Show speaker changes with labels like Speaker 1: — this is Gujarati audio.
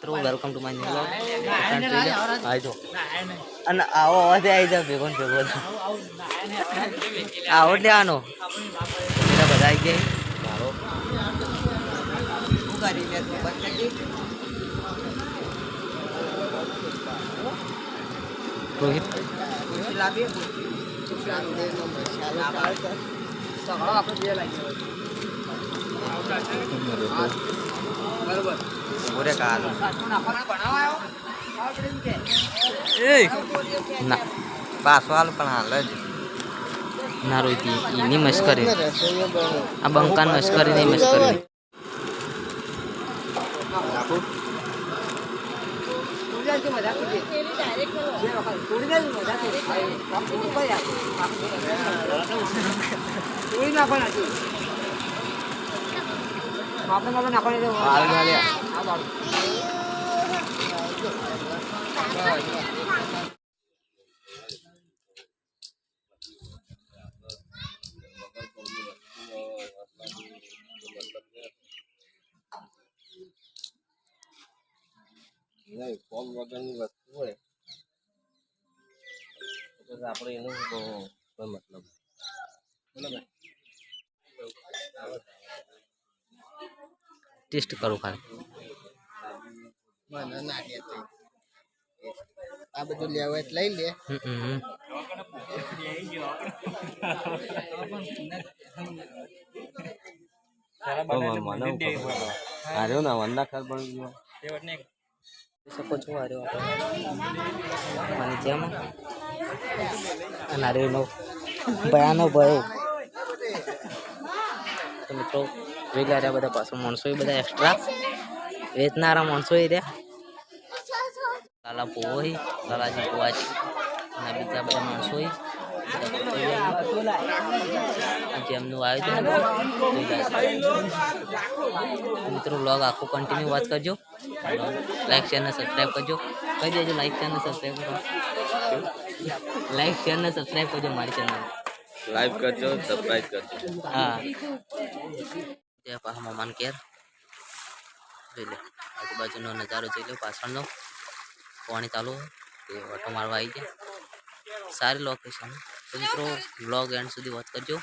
Speaker 1: મિત્રો welcome to my new vlog. આવજો અને આવો અવાજે આવી જાવ ભેગો ને ભેગો આવો એટલે આનો બધા આવી ગયા મારો શું કરી લે તું બંધ કરી રોહિત લાવીએ બરોબર બોરે કાલ ના પાછો હાલ પણ હાલ જ ના રોહિતી એની મસ્કરી આ બંકાન મસ્કરી નહીં મસ્કરી ફોર્મ વગરની વસ્તુ હોય તો આપણે એનો કોઈ મતલબ ટેસ્ટ કરો ખાલી આ બધું લેવા એટલે લઈ લે આર્યો ના વંદા ખાર પણ શકો છો આર્યો મને જેમ આર્યો ભયાનો ભયો તો મિત્રો જોઈ લે રહ્યા બધા પાછો માણસો બધા એક્સ્ટ્રા વેચનારા માણસો રહ્યા લાલા પોઈ લાલાજી પોવા છે અને બીજા બધા માણસો જેમનું આયોજન મિત્રો વ્લોગ આખો કન્ટિન્યુ વોચ કરજો લાઈક શેર ને સબસ્ક્રાઈબ કરજો કહી દેજો લાઈક શેર ને સબસ્ક્રાઈબ કરો લાઈક શેર ને સબસ્ક્રાઈબ કરજો મારી ચેનલ લાઈક કરજો સબસ્ક્રાઈબ કરજો હા જય પાહા મમાન કેર જોઈ લે આજુબાજુનો નજારો જોઈ લો પાછળનો પાણી ચાલુ તે ઓટો મારવા આવી ગયા સારી લોકેશન તો મિત્રો વ્લોગ એન્ડ સુધી વોચ કરજો